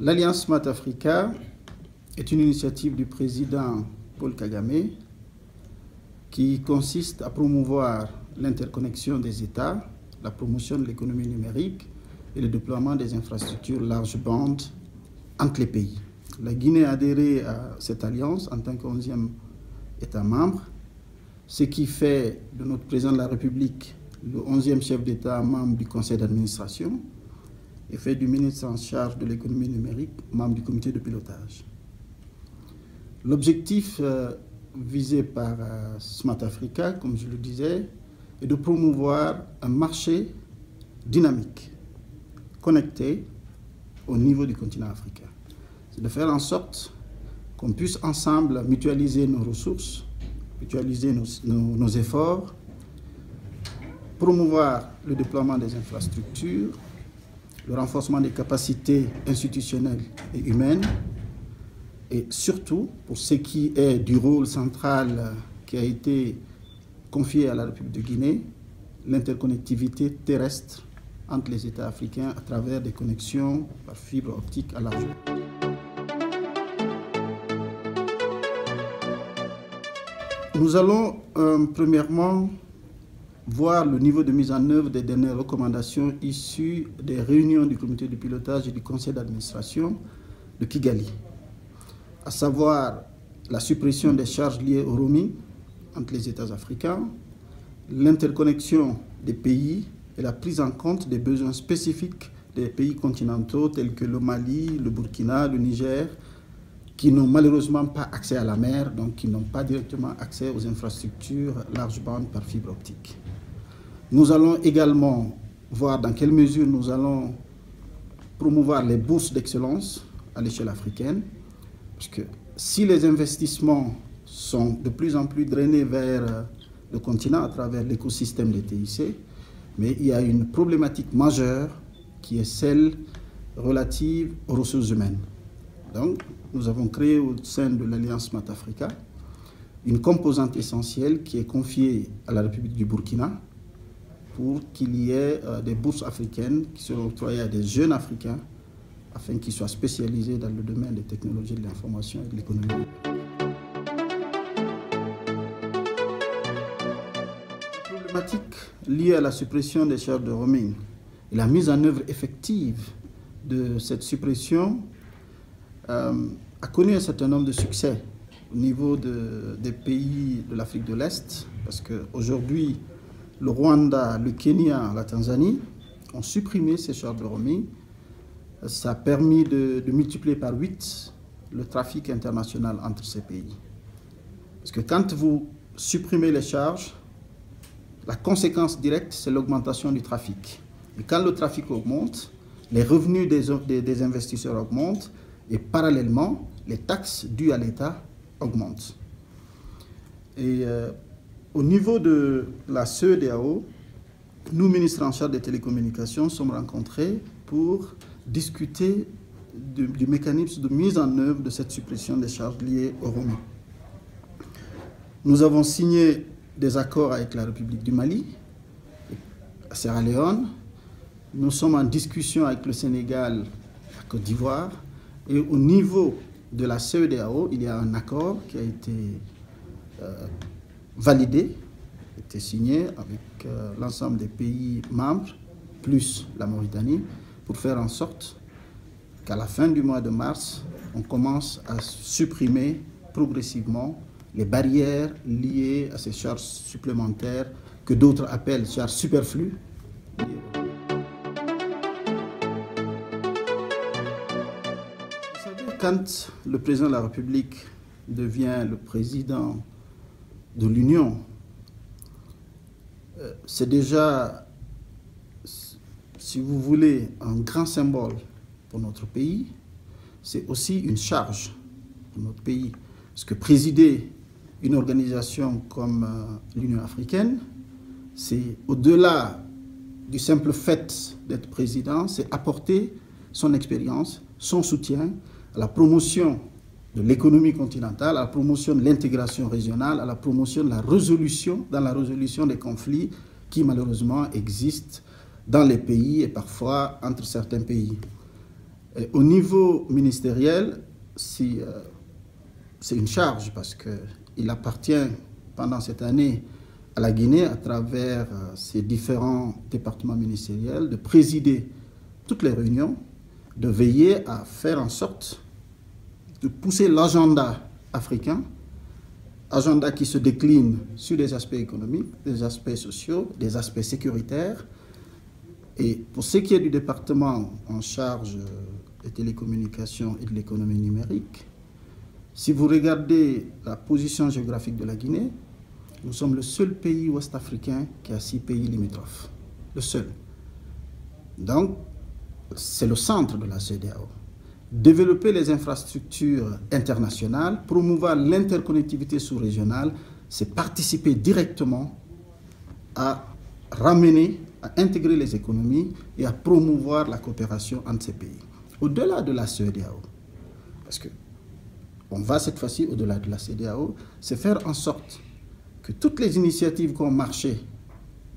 L'Alliance Smart Africa est une initiative du président Paul Kagame qui consiste à promouvoir l'interconnexion des États, la promotion de l'économie numérique et le déploiement des infrastructures large bande entre les pays. La Guinée a adhéré à cette alliance en tant qu'11e État membre, ce qui fait de notre président de la République le 11e chef d'État membre du conseil d'administration et fait du ministre en charge de l'économie numérique membre du comité de pilotage. L'objectif visé par Smart Africa, comme je le disais, est de promouvoir un marché dynamique, connecté au niveau du continent africain. C'est de faire en sorte qu'on puisse ensemble mutualiser nos ressources, mutualiser nos efforts, promouvoir le déploiement des infrastructures, le renforcement des capacités institutionnelles et humaines, et surtout, pour ce qui est du rôle central qui a été confié à la République de Guinée, l'interconnectivité terrestre entre les États africains à travers des connexions par fibre optique à large. Nous allons premièrement voir le niveau de mise en œuvre des dernières recommandations issues des réunions du comité de pilotage et du conseil d'administration de Kigali, à savoir la suppression des charges liées au roaming entre les États africains, l'interconnexion des pays et la prise en compte des besoins spécifiques des pays continentaux tels que le Mali, le Burkina, le Niger, qui n'ont malheureusement pas accès à la mer, donc qui n'ont pas directement accès aux infrastructures large bande par fibre optique. Nous allons également voir dans quelle mesure nous allons promouvoir les bourses d'excellence à l'échelle africaine, parce que si les investissements sont de plus en plus drainés vers le continent à travers l'écosystème des TIC, mais il y a une problématique majeure qui est celle relative aux ressources humaines. Donc, nous avons créé au sein de l'Alliance Smart Africa une composante essentielle qui est confiée à la République du Burkina pour qu'il y ait des bourses africaines qui seront octroyées à des jeunes Africains afin qu'ils soient spécialisés dans le domaine des technologies de l'information et de l'économie. La problématique liée à la suppression des charges de roaming et la mise en œuvre effective de cette suppression a connu un certain nombre de succès au niveau des pays de l'Afrique de l'Est, parce qu'aujourd'hui, le Rwanda, le Kenya, la Tanzanie ont supprimé ces charges de roaming. Ça a permis de multiplier par 8 le trafic international entre ces pays. Parce que quand vous supprimez les charges, la conséquence directe, c'est l'augmentation du trafic. Et quand le trafic augmente, les revenus des investisseurs augmentent et parallèlement, les taxes dues à l'État augmentent. Et au niveau de la CEDEAO, nous, ministres en charge des télécommunications, sommes rencontrés pour discuter du mécanisme de mise en œuvre de cette suppression des charges liées au roaming. Nous avons signé des accords avec la République du Mali, la Sierra Leone. Nous sommes en discussion avec le Sénégal, la Côte d'Ivoire. Et au niveau de la CEDEAO, il y a un accord qui a été validé, a été signé avec l'ensemble des pays membres, plus la Mauritanie, pour faire en sorte qu'à la fin du mois de mars, on commence à supprimer progressivement les barrières liées à ces charges supplémentaires que d'autres appellent charges superflues. Quand le président de la République devient le président de l'Union, c'est déjà, si vous voulez, un grand symbole pour notre pays. C'est aussi une charge pour notre pays. Parce que présider une organisation comme l'Union africaine, c'est au-delà du simple fait d'être président, c'est apporter son expérience, son soutien à la promotion de l'économie continentale, à la promotion de l'intégration régionale, à la promotion de la résolution, des conflits qui malheureusement existent dans les pays et parfois entre certains pays. Et au niveau ministériel, c'est une charge parce qu'il appartient pendant cette année à la Guinée, à travers ses différents départements ministériels, de présider toutes les réunions, de veiller à faire en sorte de pousser l'agenda africain, agenda qui se décline sur des aspects économiques, des aspects sociaux, des aspects sécuritaires. Et pour ce qui est du département en charge des télécommunications et de l'économie numérique, si vous regardez la position géographique de la Guinée, nous sommes le seul pays ouest-africain qui a 6 pays limitrophes. Le seul. Donc, c'est le centre de la CEDEAO. Développer les infrastructures internationales, promouvoir l'interconnectivité sous-régionale, c'est participer directement à ramener, à intégrer les économies et à promouvoir la coopération entre ces pays. Au-delà de la CEDEAO, parce qu'on va cette fois-ci au-delà de la CEDEAO, c'est faire en sorte que toutes les initiatives qui ont marché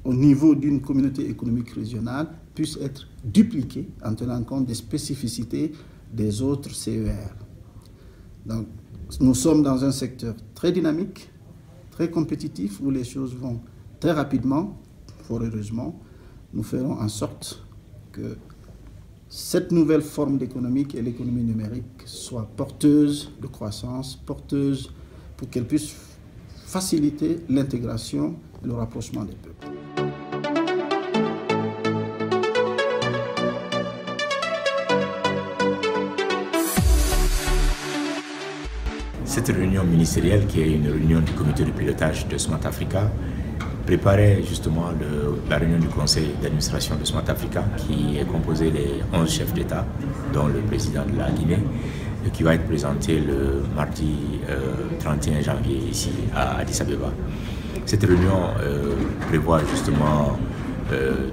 au niveau d'une communauté économique régionale puissent être dupliquées en tenant compte des spécificités des autres CER. Donc, nous sommes dans un secteur très dynamique, très compétitif, où les choses vont très rapidement, fort heureusement. Nous ferons en sorte que cette nouvelle forme d'économie, qui est l'économie numérique, soit porteuse de croissance, porteuse pour qu'elle puisse faciliter l'intégration et le rapprochement des peuples. Cette réunion ministérielle, qui est une réunion du comité de pilotage de Smart Africa, préparait justement la réunion du conseil d'administration de Smart Africa, qui est composé des 11 chefs d'État, dont le président de la Guinée, qui va être présenté le mardi 31 janvier ici à Addis Abeba. Cette réunion prévoit justement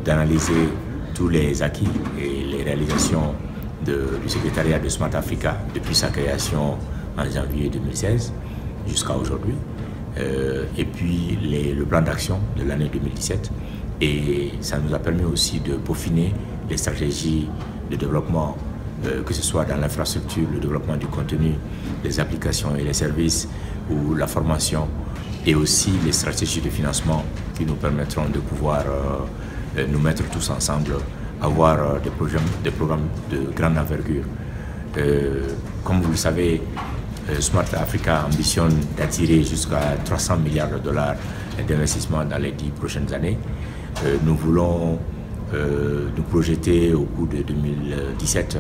d'analyser tous les acquis et les réalisations du secrétariat de Smart Africa depuis sa création en janvier 2016 jusqu'à aujourd'hui, et puis le plan d'action de l'année 2017. Et ça nous a permis aussi de peaufiner les stratégies de développement, que ce soit dans l'infrastructure, le développement du contenu, les applications et les services, ou la formation, et aussi les stratégies de financement qui nous permettront de pouvoir nous mettre tous ensemble, avoir des programmes de grande envergure. Comme vous le savez, Smart Africa ambitionne d'attirer jusqu'à 300 milliards de dollars d'investissement dans les 10 prochaines années. Nous voulons nous projeter au cours de 2017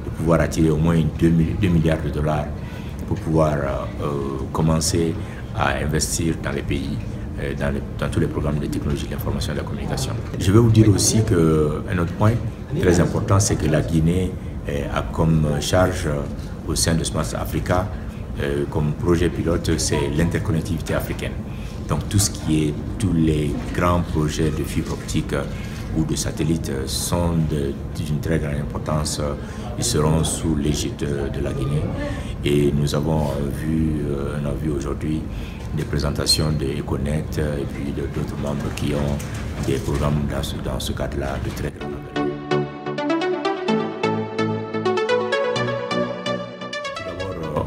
de pouvoir attirer au moins 2 milliards de dollars pour pouvoir commencer à investir dans les pays, dans tous les programmes de technologie de l'information et de la communication. Je vais vous dire aussi qu'un autre point très important, c'est que la Guinée a comme charge au sein de Smart Africa, comme projet pilote, c'est l'interconnectivité africaine. Donc tous les grands projets de fibre optique ou de satellites sont d'une très grande importance. Ils seront sous l'égide de la Guinée. Et nous avons vu aujourd'hui des présentations de Econet et puis d'autres membres qui ont des programmes dans ce cadre-là de très grande envergure.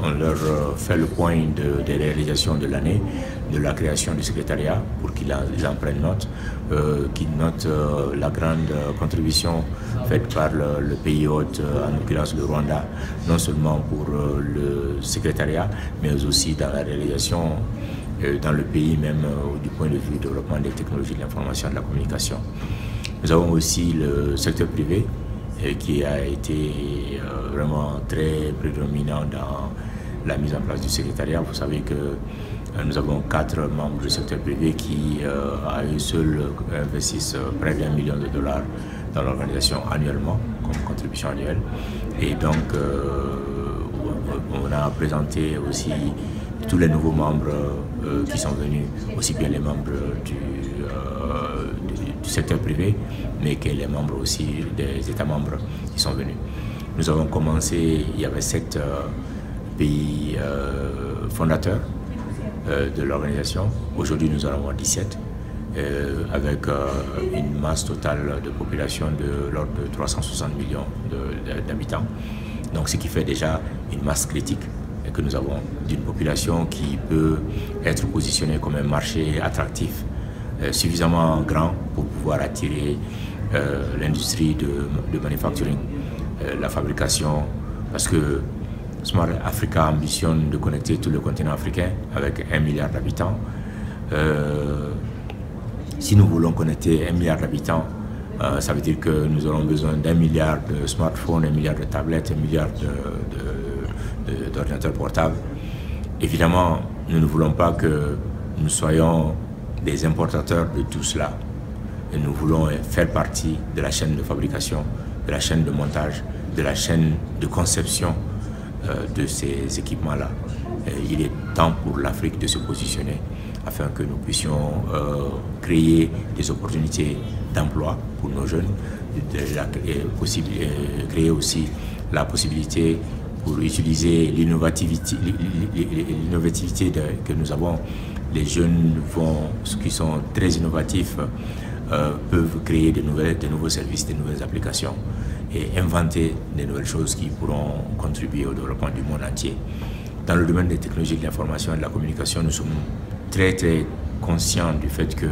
On leur fait le point des réalisations de l'année, de la création du secrétariat, pour qu'ils en prennent note, qu'ils notent la grande contribution faite par le pays hôte, en l'occurrence le Rwanda, non seulement pour le secrétariat, mais aussi dans la réalisation dans le pays même du point de vue du développement des technologies de l'information et de la communication. Nous avons aussi le secteur privé qui a été vraiment très prédominant dans la mise en place du secrétariat. Vous savez que nous avons 4 membres du secteur privé qui, à eux seuls, investissent près d'1 million de dollars dans l'organisation annuellement, comme contribution annuelle. Et donc, on a présenté aussi tous les nouveaux membres qui sont venus, aussi bien les membres du secteur privé, mais que les membres aussi des États membres qui sont venus. Nous avons commencé, il y avait 7 pays fondateurs de l'organisation. Aujourd'hui, nous en avons 17. avec une masse totale de population de l'ordre de 360 millions d'habitants. Donc ce qui fait déjà une masse critique que nous avons d'une population qui peut être positionnée comme un marché attractif suffisamment grand pour pouvoir attirer l'industrie de manufacturing, la fabrication, parce que Smart Africa ambitionne de connecter tout le continent africain avec 1 milliard d'habitants. Si nous voulons connecter 1 milliard d'habitants, ça veut dire que nous aurons besoin d'1 milliard de smartphones, 1 milliard de tablettes, 1 milliard d'ordinateurs portables. Évidemment, nous ne voulons pas que nous soyons des importateurs de tout cela. Et nous voulons faire partie de la chaîne de fabrication, de la chaîne de montage, de la chaîne de conception de ces équipements-là. Il est temps pour l'Afrique de se positionner afin que nous puissions créer des opportunités d'emploi pour nos jeunes, créer aussi la possibilité pour utiliser l'innovativité que nous avons. Les jeunes qui sont très innovatifs peuvent créer de nouveaux services, de nouvelles applications et inventer de nouvelles choses qui pourront contribuer au développement du monde entier. Dans le domaine des technologies de l'information et de la communication, nous sommes très conscients du fait que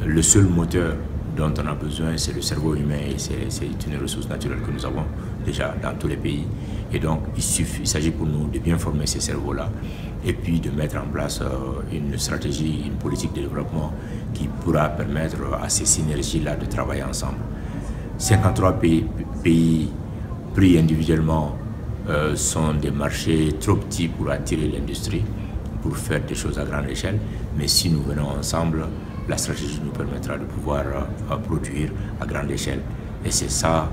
le seul moteur dont on a besoin, c'est le cerveau humain, et c'est une ressource naturelle que nous avons déjà dans tous les pays. Et donc, il s'agit pour nous de bien former ces cerveaux-là et puis de mettre en place une stratégie, une politique de développement qui pourra permettre à ces synergies-là de travailler ensemble. 53 pays pris individuellement sont des marchés trop petits pour attirer l'industrie, pour faire des choses à grande échelle, mais si nous venons ensemble, la stratégie nous permettra de pouvoir produire à grande échelle. Et c'est ça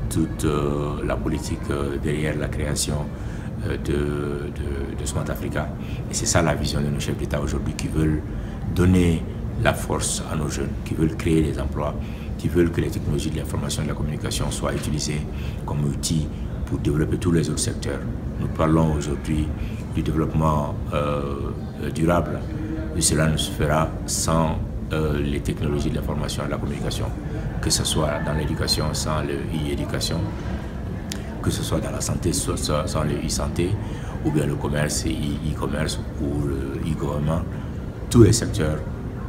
toute la politique derrière la création de Smart Africa. Et c'est ça la vision de nos chefs d'État aujourd'hui, qui veulent donner la force à nos jeunes, qui veulent créer des emplois, qui veulent que les technologies de l'information et de la communication soient utilisées comme outils pour développer tous les autres secteurs. Nous parlons aujourd'hui du développement durable, et cela ne se fera sans les technologies de l'information et de la communication, que ce soit dans l'éducation sans le e-éducation, que ce soit dans la santé sans le e-santé, ou bien le commerce et e-commerce ou le e-gouvernement. Tous les secteurs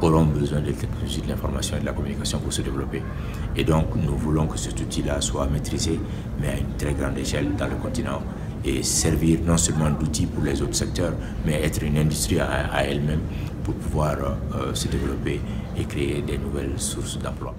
auront besoin des technologies de l'information et de la communication pour se développer. Et donc, nous voulons que cet outil-là soit maîtrisé, mais à une très grande échelle dans le continent, et servir non seulement d'outil pour les autres secteurs, mais être une industrie à elle-même pour pouvoir se développer et créer des nouvelles sources d'emploi.